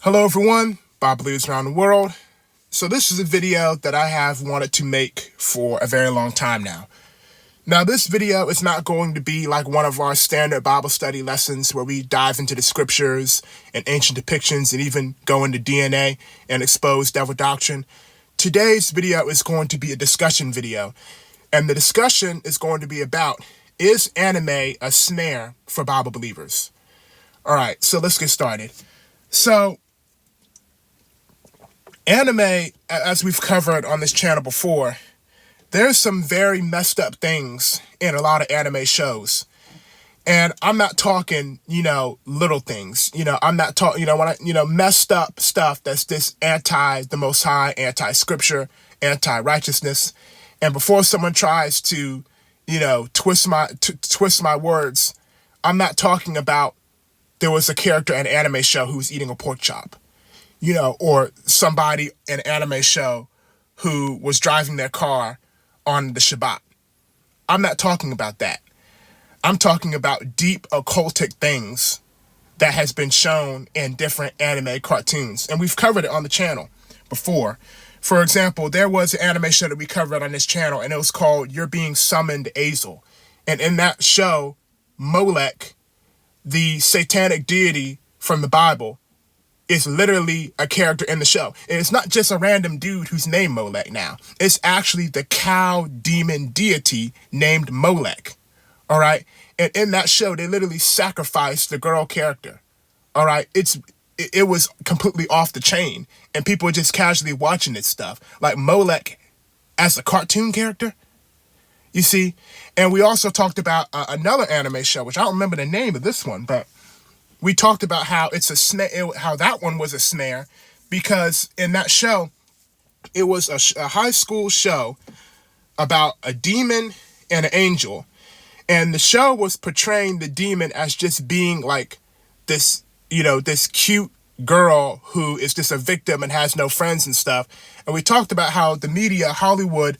Hello everyone, Bob Believes Around the World. So this is a video that I have wanted to make for a very long time now. Now this video is not going to be like one of our standard Bible study lessons where we dive into the scriptures and ancient depictions and even go into DNA and expose devil doctrine. Today's video is going to be a discussion video, and the discussion is going to be about, is anime a snare for Bible believers? Alright, so let's get started. So anime, as we've covered on this channel before, there's some very messed up things in a lot of anime shows. And I'm not talking, little things. I'm not talking, messed up stuff that's this anti the Most High, anti-scripture, anti-righteousness. And before someone tries to, twist my words, I'm not talking about there was a character in an anime show who was eating a pork chop. Or somebody in an anime show who was driving their car on the Shabbat. I'm not talking about that. I'm talking about deep occultic things that has been shown in different anime cartoons. And we've covered it on the channel before. For example, there was an anime show that we covered on this channel, and it was called You're Being Summoned Azel. And in that show, Molech, the satanic deity from the Bible, is literally a character in the show. And it's not just a random dude who's named Molech now. It's actually the cow demon deity named Molech. All right? And in that show, they literally sacrificed the girl character. All right? It was completely off the chain. And people were just casually watching this stuff. Like Molech as a cartoon character. You see? And we also talked about another anime show, which I don't remember the name of this one, but we talked about how it's a snare, how that one was a snare, because in that show, it was a high school show about a demon and an angel. And the show was portraying the demon as just being like this, this cute girl who is just a victim and has no friends and stuff. And we talked about how the media, Hollywood,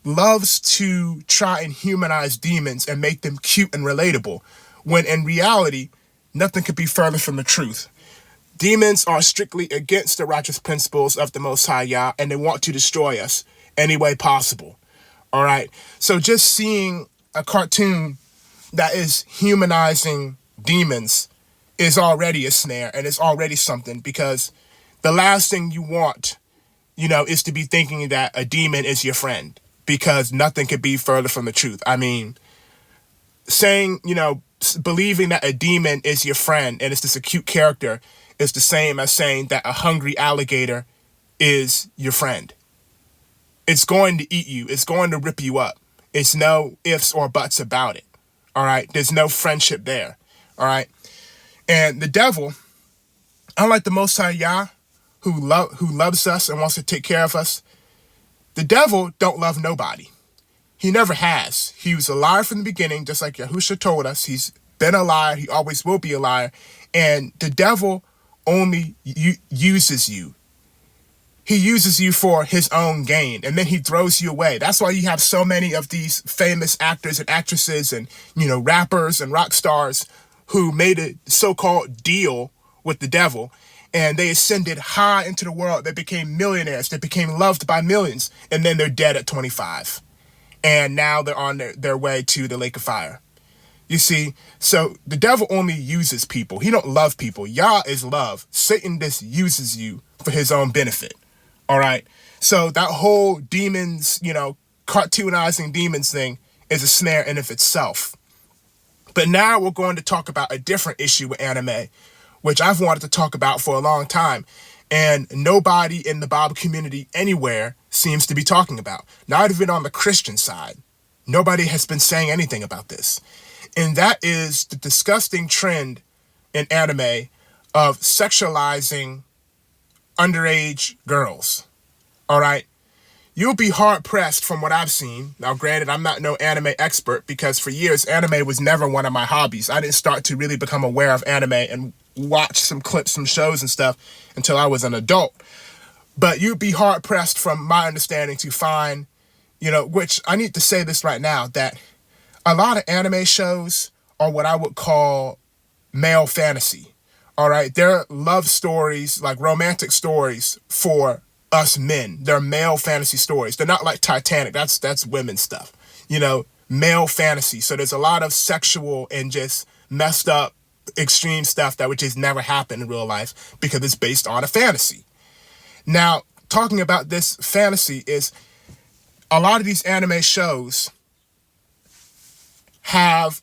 loves to try and humanize demons and make them cute and relatable, when in reality, nothing could be further from the truth. Demons are strictly against the righteous principles of the Most High Yah, and they want to destroy us any way possible. All right? So just seeing a cartoon that is humanizing demons is already a snare, and it's already something, because the last thing you want, is to be thinking that a demon is your friend, because nothing could be further from the truth. I mean, saying, believing that a demon is your friend and it's just a cute character is the same as saying that a hungry alligator is your friend. It's going to eat you. It's going to rip you up. It's no ifs or buts about it. All right. There's no friendship there. All right. And the devil, unlike the Most High Yah, who loves us and wants to take care of us, the devil don't love nobody. He never has. He was a liar from the beginning, just like Yahusha told us. He's been a liar. He always will be a liar. And the devil only uses you. He uses you for his own gain, and then he throws you away. That's why you have so many of these famous actors and actresses and, rappers and rock stars who made a so-called deal with the devil, and they ascended high into the world. They became millionaires. They became loved by millions, and then they're dead at 25. And now they're on their way to the lake of fire. You see, so the devil only uses people. He don't love people. Yah is love. Satan just uses you for his own benefit. All right? So that whole demons, cartoonizing demons thing is a snare in of itself. But now we're going to talk about a different issue with anime, which I've wanted to talk about for a long time. And nobody in the Bible community anywhere seems to be talking about. Not even on the Christian side. Nobody has been saying anything about this. And that is the disgusting trend in anime of sexualizing underage girls. All right? You'll be hard-pressed from what I've seen. Now, granted, I'm not no anime expert, because for years, anime was never one of my hobbies. I didn't start to really become aware of anime and watch some clips, some shows and stuff until I was an adult. But you'd be hard-pressed from my understanding to find, which I need to say this right now, that a lot of anime shows are what I would call male fantasy. All right. They're love stories, like romantic stories for us men. They're male fantasy stories. They're not like Titanic. That's women's stuff. Male fantasy. So there's a lot of sexual and just messed up extreme stuff that would just never happen in real life because it's based on a fantasy. Now, talking about this fantasy is a lot of these anime shows have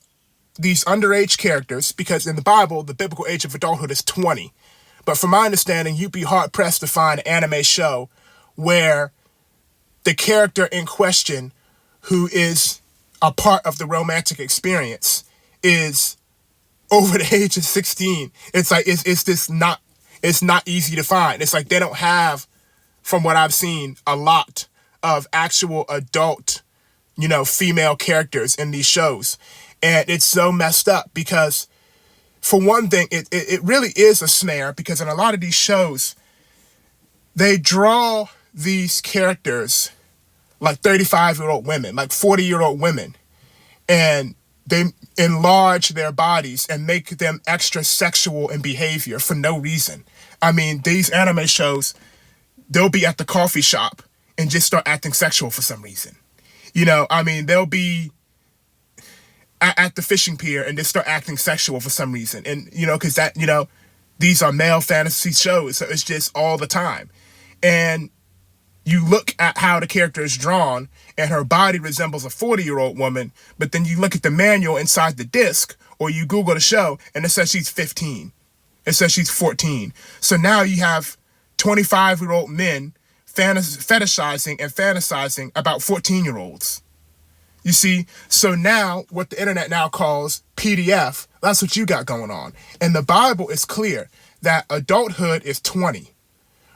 these underage characters because in the Bible, the biblical age of adulthood is 20. But from my understanding, you'd be hard-pressed to find an anime show where the character in question, who is a part of the romantic experience, is over the age of 16. It's like, it's not easy to find. It's like they don't have, from what I've seen, a lot of actual adult, female characters in these shows. And it's so messed up because, for one thing, it really is a snare because in a lot of these shows, they draw these characters like 35-year-old women, like 40-year-old women, and they enlarge their bodies and make them extra sexual in behavior for no reason. I mean, these anime shows, they'll be at the coffee shop and just start acting sexual for some reason. They'll be at the fishing pier and just start acting sexual for some reason. And, because these are male fantasy shows, so it's just all the time. And you look at how the character is drawn and her body resembles a 40-year-old woman, but then you look at the manual inside the disc or you Google the show and it says she's 15. It says she's 14. So now you have 25-year-old men fetishizing and fantasizing about 14-year-olds. You see, so now what the internet now calls PDF, that's what you got going on. And the Bible is clear that adulthood is 20.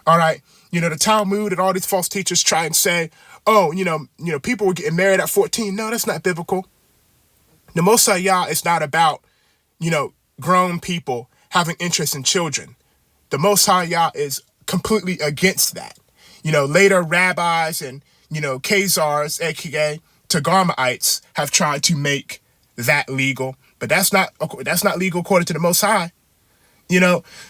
All right. The Talmud and all these false teachers try and say, oh, people were getting married at 14. No, that's not biblical. The Most High Yah is not about, grown people having interest in children. The Most High Yah is completely against that. Later rabbis and, Khazars, aka Tagarmaites, have tried to make that legal, but that's not legal according to the Most High.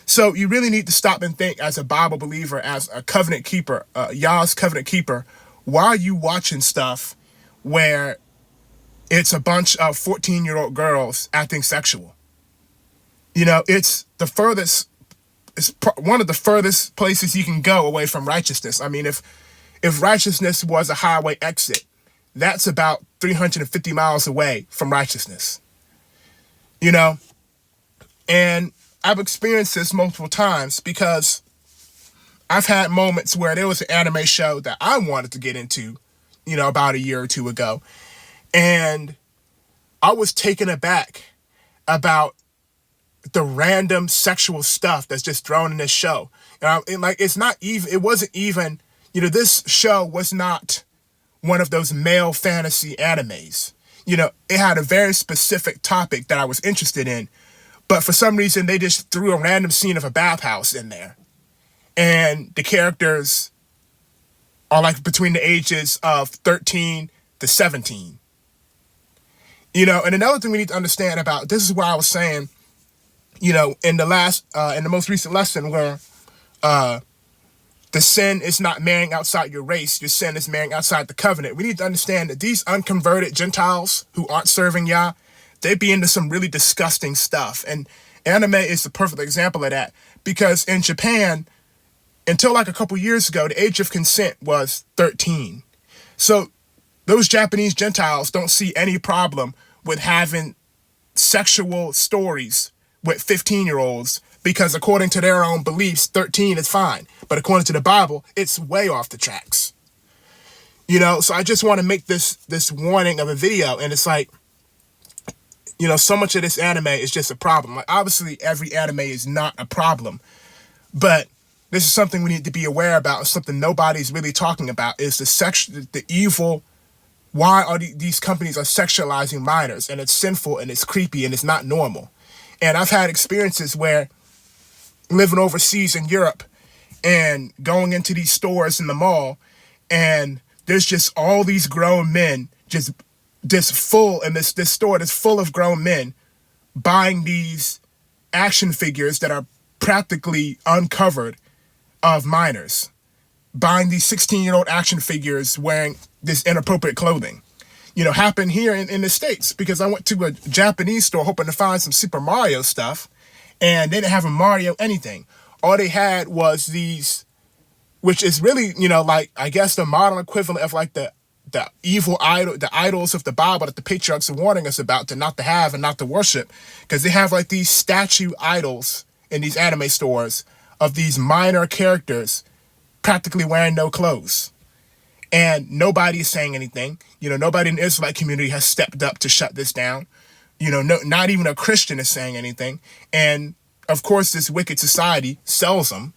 So you really need to stop and think as a Bible believer, as a covenant keeper, Yah's covenant keeper, why are you watching stuff where it's a bunch of 14-year-old girls acting sexual? It's one of the furthest places you can go away from righteousness. I mean, if righteousness was a highway exit, that's about 350 miles away from righteousness. And I've experienced this multiple times because I've had moments where there was an anime show that I wanted to get into, about a year or two ago. And I was taken aback about the random sexual stuff that's just thrown in this show. It wasn't even, this show was not one of those male fantasy animes. It had a very specific topic that I was interested in. But for some reason, they just threw a random scene of a bathhouse in there. And the characters are like between the ages of 13 to 17. And another thing we need to understand about, this is why I was saying, in the most recent lesson where the sin is not marrying outside your race, your sin is marrying outside the covenant. We need to understand that these unconverted Gentiles who aren't serving Yah, they be into some really disgusting stuff. And anime is the perfect example of that. Because in Japan, until like a couple years ago, the age of consent was 13. So those Japanese Gentiles don't see any problem with having sexual stories with 15-year-olds because according to their own beliefs, 13 is fine. But according to the Bible, it's way off the tracks. So I just want to make this warning of a video. And it's like, so much of this anime is just a problem. Like, obviously, every anime is not a problem. But this is something we need to be aware about. And something nobody's really talking about is the evil. Why are these companies are sexualizing minors? And it's sinful and it's creepy and it's not normal. And I've had experiences where living overseas in Europe and going into these stores in the mall, and there's just all these grown men just full, and this store that's full of grown men buying these action figures that are practically uncovered of minors buying these 16-year-old action figures wearing this inappropriate clothing. Happened here in the States, because I went to a Japanese store hoping to find some Super Mario stuff, and they didn't have a Mario anything. All they had was these, which is really, like, I guess the modern equivalent of like the evil idol, the idols of the Bible that the patriarchs are warning us about, to not to have and not to worship, because they have like these statue idols in these anime stores of these minor characters practically wearing no clothes. And nobody is saying anything. Nobody in the Israelite community has stepped up to shut this down. Not even a Christian is saying anything. And of course, this wicked society sells them.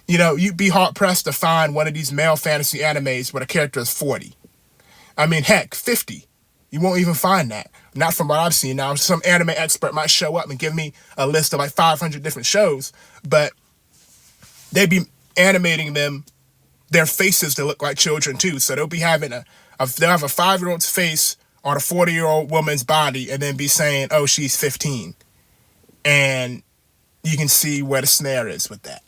You'd be hard pressed to find one of these male fantasy animes where the character is 40. I mean, heck, 50. You won't even find that. Not from what I've seen. Now, some anime expert might show up and give me a list of like 500 different shows, but they'd be animating their faces to look like children too. So they'll be having they'll have a 5-year-old's face on a 40-year-old woman's body, and then be saying, oh, she's 15. And you can see where the snare is with that.